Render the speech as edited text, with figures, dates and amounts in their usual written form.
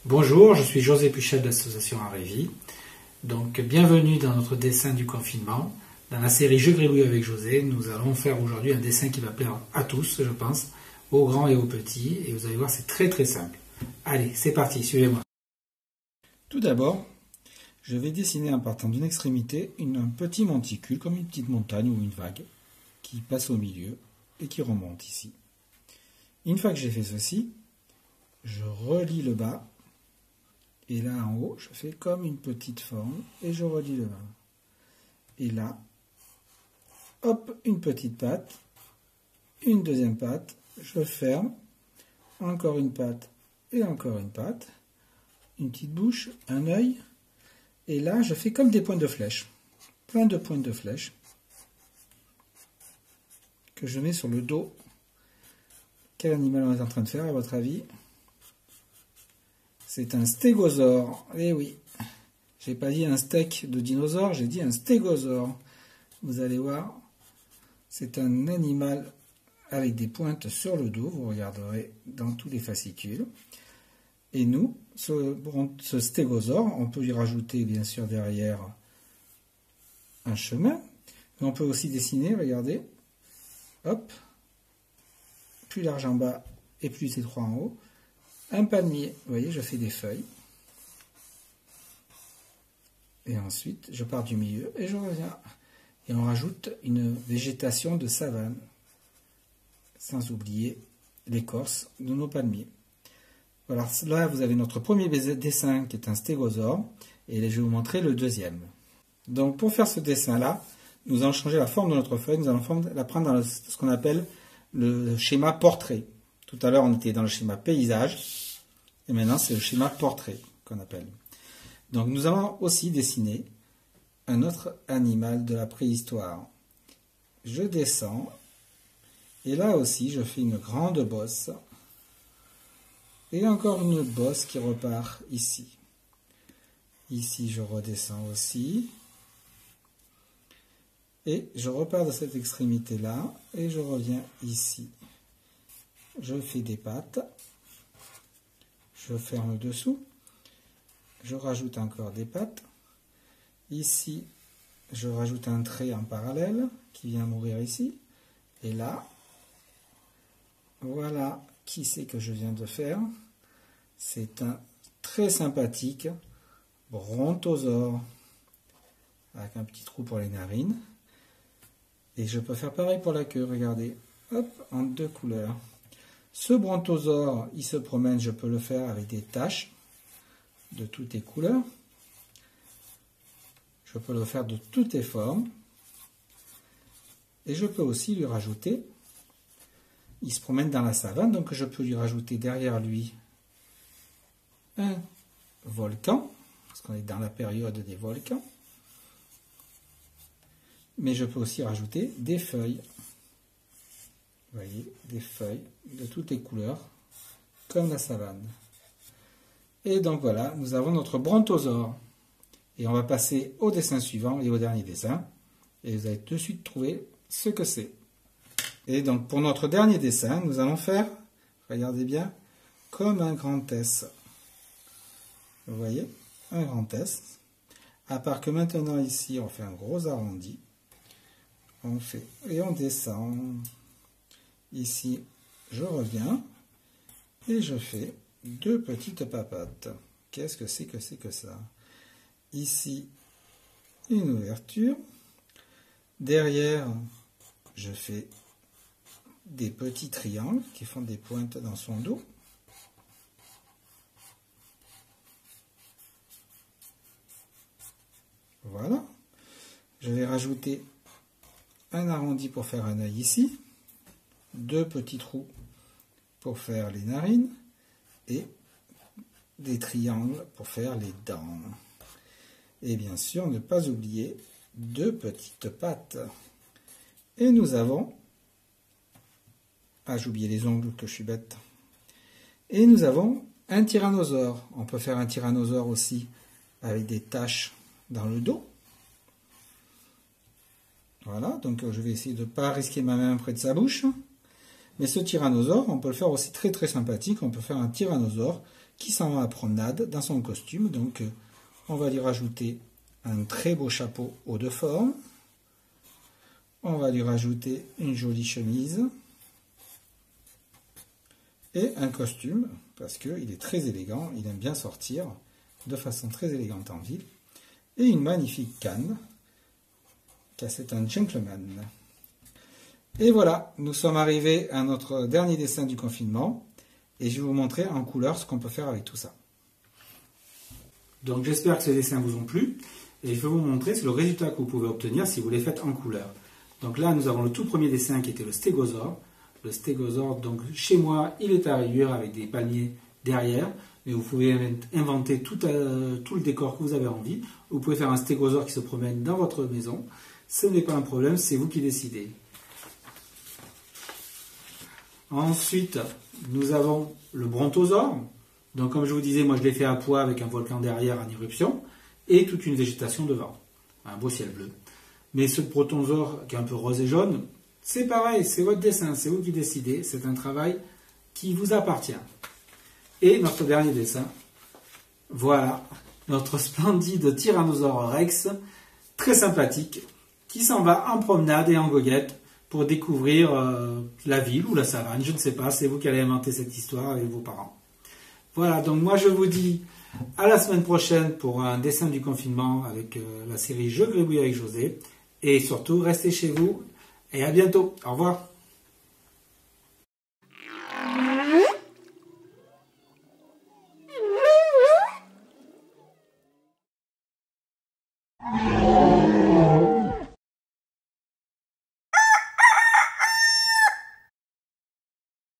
Bonjour, je suis José Puchel de l'association Arévi. Donc, bienvenue dans notre dessin du confinement. Dans la série Je gribouille avec José, nous allons faire aujourd'hui un dessin qui va plaire à tous, je pense, aux grands et aux petits. Et vous allez voir, c'est très très simple. Allez, c'est parti, suivez-moi. Tout d'abord, je vais dessiner en partant d'une extrémité un petit monticule, comme une petite montagne ou une vague, qui passe au milieu et qui remonte ici. Une fois que j'ai fait ceci, je relie le bas. Et là, en haut, je fais comme une petite forme et je relie le bas. Et là, hop, une petite patte, une deuxième patte, je ferme, encore une patte et encore une patte, une petite bouche, un œil. Et là, je fais comme des points de flèche, plein de points de flèche que je mets sur le dos. Quel animal on est en train de faire, à votre avis ? C'est un stégosaure. Eh oui, j'ai pas dit un steak de dinosaure, j'ai dit un stégosaure. Vous allez voir, c'est un animal avec des pointes sur le dos. Vous regarderez dans tous les fascicules. Et nous, ce stégosaure, on peut lui rajouter bien sûr derrière un chemin. Mais on peut aussi dessiner, regardez, hop, plus large en bas et plus étroit en haut. Un palmier, vous voyez, je fais des feuilles. Et ensuite, je pars du milieu et je reviens. Et on rajoute une végétation de savane. Sans oublier l'écorce de nos palmiers. Voilà, là, vous avez notre premier dessin qui est un stégosaure. Et je vais vous montrer le deuxième. Donc, pour faire ce dessin-là, nous allons changer la forme de notre feuille. Nous allons la prendre dans ce qu'on appelle le schéma portrait. Tout à l'heure, on était dans le schéma paysage, et maintenant, c'est le schéma portrait qu'on appelle. Donc, nous allons aussi dessiner un autre animal de la préhistoire. Je descends, et là aussi, je fais une grande bosse, et encore une bosse qui repart ici. Ici, je redescends aussi, et je repars de cette extrémité-là, et je reviens ici. Je fais des pattes, je ferme dessous, je rajoute encore des pattes. Ici, je rajoute un trait en parallèle qui vient mourir ici. Et là, voilà qui c'est que je viens de faire. C'est un très sympathique brontosaure avec un petit trou pour les narines. Et je peux faire pareil pour la queue, regardez, hop, en deux couleurs. Ce brontosaure, il se promène, je peux le faire avec des taches de toutes les couleurs. Je peux le faire de toutes les formes. Et je peux aussi lui rajouter, il se promène dans la savane, donc je peux lui rajouter derrière lui un volcan, parce qu'on est dans la période des volcans. Mais je peux aussi rajouter des feuilles. Vous voyez, des feuilles de toutes les couleurs, comme la savane. Et donc voilà, nous avons notre brontosaure. Et on va passer au dessin suivant et au dernier dessin. Et vous allez tout de suite trouver ce que c'est. Et donc pour notre dernier dessin, nous allons faire, regardez bien, comme un grand S. Vous voyez, un grand S. À part que maintenant ici, on fait un gros arrondi. On fait, et on descend. Ici, je reviens et je fais deux petites papates. Qu'est-ce que c'est que ça? Ici, une ouverture. Derrière, je fais des petits triangles qui font des pointes dans son dos. Voilà. Je vais rajouter un arrondi pour faire un œil ici. Deux petits trous pour faire les narines et des triangles pour faire les dents. Et bien sûr, ne pas oublier deux petites pattes. Et nous avons, j'ai oublié les ongles que je suis bête. Et nous avons un tyrannosaure. On peut faire un tyrannosaure aussi avec des taches dans le dos. Voilà, donc je vais essayer de ne pas risquer ma main près de sa bouche. Mais ce tyrannosaure, on peut le faire aussi très très sympathique. On peut faire un tyrannosaure qui s'en va à promenade dans son costume. Donc on va lui rajouter un très beau chapeau haut de forme. On va lui rajouter une jolie chemise. Et un costume, parce qu'il est très élégant, il aime bien sortir de façon très élégante en ville. Et une magnifique canne, car c'est un gentleman. Et voilà, nous sommes arrivés à notre dernier dessin du confinement. Et je vais vous montrer en couleur ce qu'on peut faire avec tout ça. Donc j'espère que ces dessins vous ont plu. Et je vais vous montrer le résultat que vous pouvez obtenir si vous les faites en couleur. Donc là, nous avons le tout premier dessin qui était le stégosaure. Le stégosaure, donc chez moi, il est à rayures avec des palmiers derrière. Mais vous pouvez inventer tout le décor que vous avez envie. Vous pouvez faire un stégosaure qui se promène dans votre maison. Ce n'est pas un problème, c'est vous qui décidez. Ensuite, nous avons le brontosaure. Donc, comme je vous disais, moi je l'ai fait à pois avec un volcan derrière en éruption et toute une végétation devant. Un beau ciel bleu. Mais ce brontosaure qui est un peu rose et jaune, c'est pareil, c'est votre dessin, c'est vous qui décidez. C'est un travail qui vous appartient. Et notre dernier dessin, voilà, notre splendide Tyrannosaure Rex, très sympathique, qui s'en va en promenade et en goguette pour découvrir la ville ou la savane, je ne sais pas, c'est vous qui allez inventer cette histoire avec vos parents. Voilà, donc moi je vous dis à la semaine prochaine pour un dessin du confinement avec la série Je gribouille avec José. Et surtout, restez chez vous et à bientôt. Au revoir.